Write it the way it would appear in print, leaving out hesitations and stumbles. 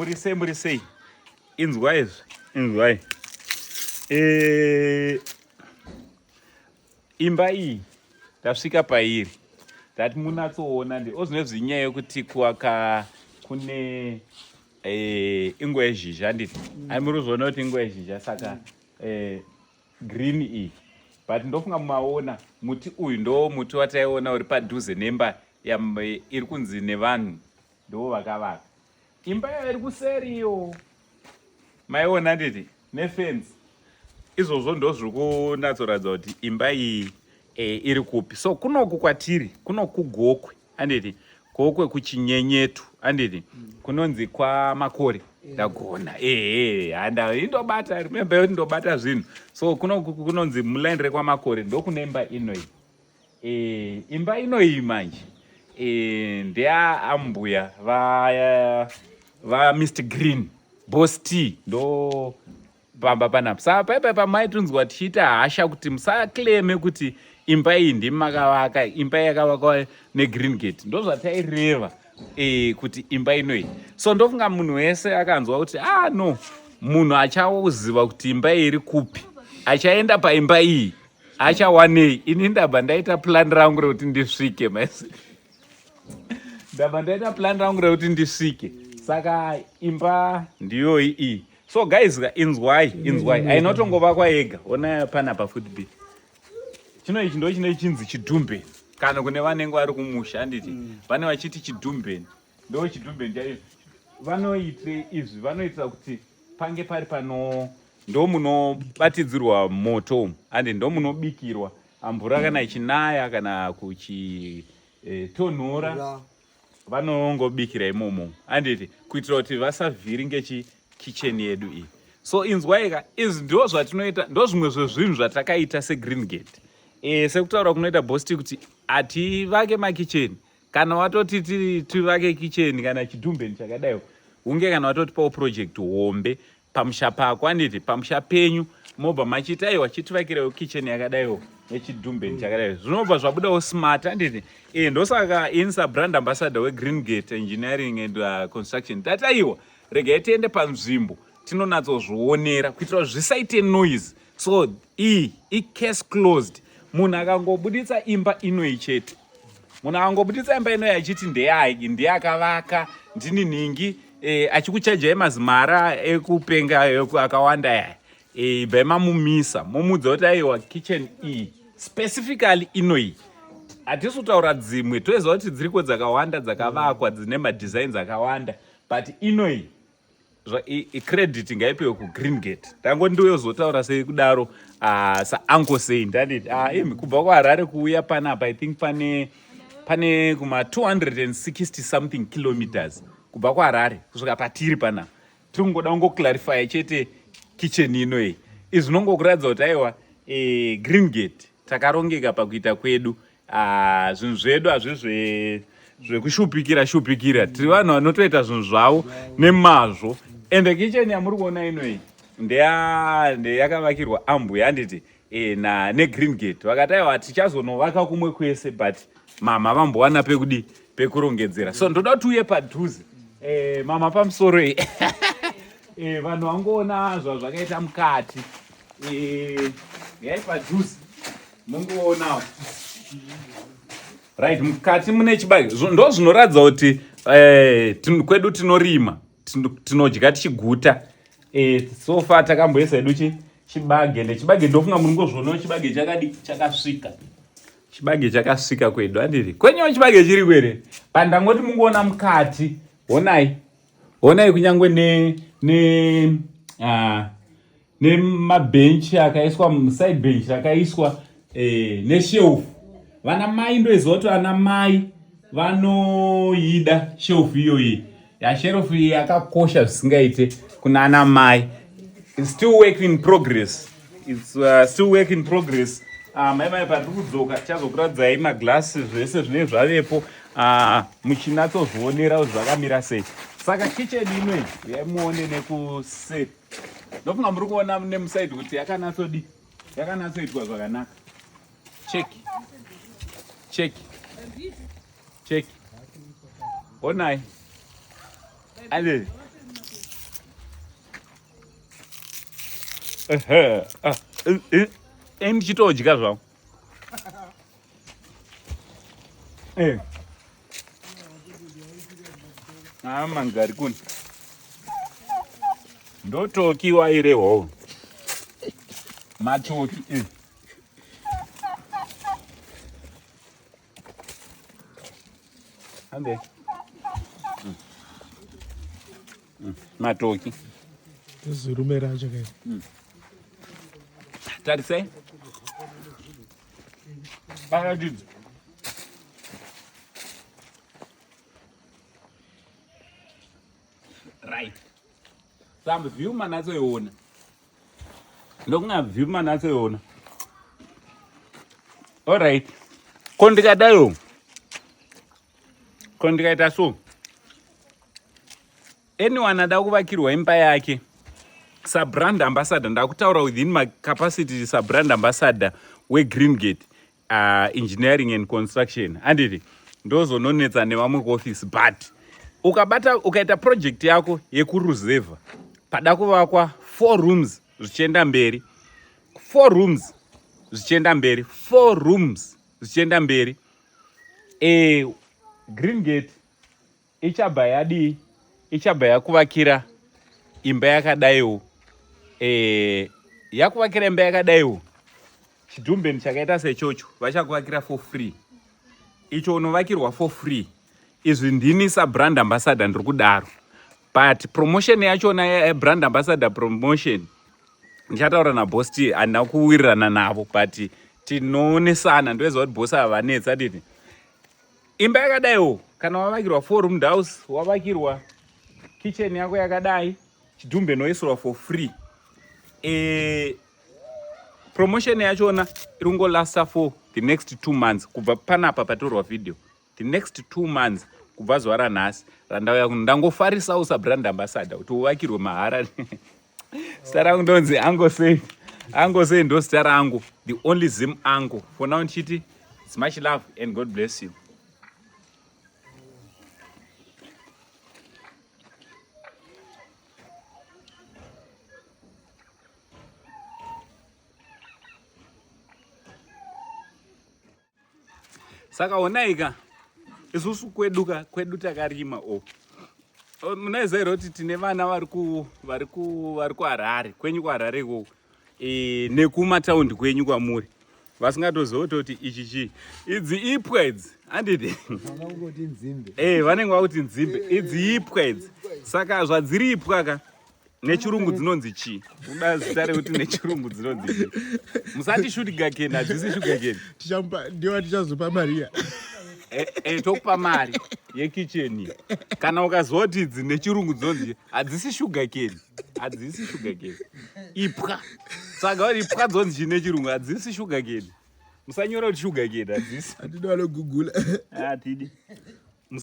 Murisei inzwai imba iyi tasvika pairi ndati munatsoona ozvinezvinyaya yekuti kuwaka kune ingwe yezhizha handiti muri kuti ingwe yezhizha saka green iyi but ndofunga mumaona muti uyu ndo muti wataiona uri padhuze nemba iri kunzi nevanhu ndo vakavaka imba yayo iri kuseriyo maiona nditi nefensi izvozvo ndo zviri kunatsoratidza kuti imba iyi iri kupi. So kunoku kwatiri kunoku gokwe handiti gokwe kuchinyenyetu handiti kunonzi kwamakore ndagona handa indobata remember yoti ndobata zvinhu. So kunoku kunonzi mulaini rekwamakore ndokune imba inoyi. Imba inoyi manje ndeaambuya va Mr Green Boss T ndo pamba panapa. Saka paipa maitunzwa tichiita hasha kuti musakleme kuti imba iyi ndimi makavaka imba yakavakwa neGreen Gate ndozvataireva kuti imba inoyi. So ndofunga munhu wese akanzwa kuti no munhu achauziva kuti imba iyi iri kupi achaenda paimba iyi achawanei. Ini ndabva ndaita plan rangu rekuti ndisvike maisi ndabva ndaita plan rangu rekuti ndisvike. Saka imba ndiyo iyi. So guys inzwai ainotongovakwa yega. Ona panapa football chino ichi ndo chine chinzi chidhumbeni kana kune vanenge vari kumusha handiti vane vachiti chidhumbeni ndo chidhumbeni chaicho. Vanoitire izvi vanoitira kuti pange pari pano ndo munobatidzirwa moto handi ndo munobikirwa mvura kana ichinaya kana kuchitonhora vanongobikira imomo handiti kuitira kuti vasavhiringe kicheni yedu iyi. So inzwaika izvi ndo zvatinoita ndo zvimwe zvezvinhu zvatakaita seGreen Gate. Sekutaura kunoita Boss kuti hativake makicheni kana watoti tivake kicheni kana chidhumbeni chakadaiwo hunge kana watotipawo project hombe pamusha pako handiti pamusha penyu mobva machiti aiwa chitivakirewo kicheni yakadaiwo nechidhumbeni chakadaiwo zvinobva zvabudawo smart handiti. Ndosaka insa brand ambassador weGreen Gate Engineering and Construction tataiwa regai tiende panzvimbo tinonatsozvionera kuitira zvisaite noise. So case closed. Munhu akangobuditsa imba inoyi chete munhu akangobuditsa imba inoyi achiti ndeyakavaka ndini nhingi achikuchajai mazimara ekupenga akawanda yaya baimamumisa momudza kuti aiwa kitchen iyi specifically inoyi hatisi kutaura dzimwe toziva kuti dziriko dzakawanda dzakavakwa dzine madesigns akawanda but inoyi credit ngaipiwe kuGreen Gate. Ndangoti ndoyozotaura sei kudaro sauncle sei ndanditi kubva kuHarare kuuya panapa I think pane kuma 260 something kilometers kubva kuHarare kusvika patiri panapa. Tiri kungoda kungoclarify chete kitchen inoyi. Izvi zvinongokuratidza kuti aiwa Green Gate takarongeka pakuita kwedu. Zvinhu zvedu hazvi zvekushupikira tiri vanhu vanotoita zvinhu zvavo nemazvo. Ende kicheni yamuri kuona inoyi ndeyakavakirwa ambuya handiti neGreen Gate vakati aiwa tichazonovaka kumwe kwese but mama vambowana pekurongedzera. So ndoda kuti uye padhuze mama pamusoro vanhu vangoona zvakaita mukati yai padhuze mungoonawo right mukati mune chibage ndo zvinoratidza kuti kwedu tinorima tinodya tichiguta. So far takamboisa hedu chibage ende chibage ndofunga muri ngozvionawo chibage chakasvika kwedu handiti kwenyewo chibage chiri kwere pandangoti mungoona mukati honai kunyangwe nemabhenchi akaiswa side bench rakaiswa neshelf. Vana mai ndoiziva kuti vana mai vanoida shelf iyoyi. Shelf iyi yakakosha zvisingaite kuna ana mai. It's still work in progress. Mai patiri kudzoka tichazokuradzai maglasi zvese zvinenge zvavepo muchinatsozvionera kuti zvakamira sei. Saka kitchen inoyi yaimuone nekuseti ndofunga muri kuona nemusaidi kuti yakanatsoitwa zvakanaka. Cheki onai ande ndichitodya zvangu. Mangari kuni ndotoki waireho matoki ambe matoki zurumera chake tarisei paradidzi right sambe view manatsoiona ndokunga view manatsoiona alright kondikadayo kondikaita so anyone ada kuvakirwa imba yake sabrand ambassador ndakutaura within my capacity sabrand ambassador wegreen gate engineering and construction anditi ndozononetsa nevamwe kuoffice but ukaita project yako yekuruzevha pada kuvakwa 4 rooms zvichienda mberi 4 rooms zvichienda mberi 4 rooms zvichienda mberi green gate ichabva yadii ichabva yakuvakira imba yakadaiwo yakuvakira imba yakadaiwo chidhumbeni chakaita sechocho vachakuvakira for free icho unovakirwa for free izvi ndini sabrand ambassador ndiri kudaro but promotion yachona yabrand ambassador promotion ndichataura naboss ti handina kuwirirana navo but tinoonesana ndoezva kuti boss havanetsa diti imba yakadaiwo kana wavakirwa 4 room house wavakirwa kitchen yako yakadai chidhumbe noisirwa for free promotion yachona iri kungolasta for the next 2 months kubva panapa patorwa video the next 2 months kubva zuva ranhasi randauya kuno ndangofarisawo sabrand ambassador kuti uvakirwe mahara zita rangu ndonzi angosei ndo zita rangu the only zim ango for now ndichiti it's much love and God bless you. Saka onaika isusu kwedu takarima munaiziva kuti tine vana vari kuHarare kwenyu kuHarare ko nekumataundi kwenyu kwamuri vasingatoziva kuti ichi chii idzi ipwa idzi handiti vanenge vakuti nzimbe idzi ipwa idzi saka zvadziri ipwa ka nechirungu dzinonzi chii uda zita rekuti nechirungu dzinonzi chii musati shugakeni hadzisi shugakeni ndiwa tichazopa maria tokupa mari yekicheni kana ukaziva kuti idzi nechirungu dzinonzi hadzisi shugakeni hadzisi shugakeni ipwa saka kuti ipwa dzonzi chii nechirungu hadzisi shugakeni musanyora kuti shugakeni hadzisi hatidi vanogugula hatidi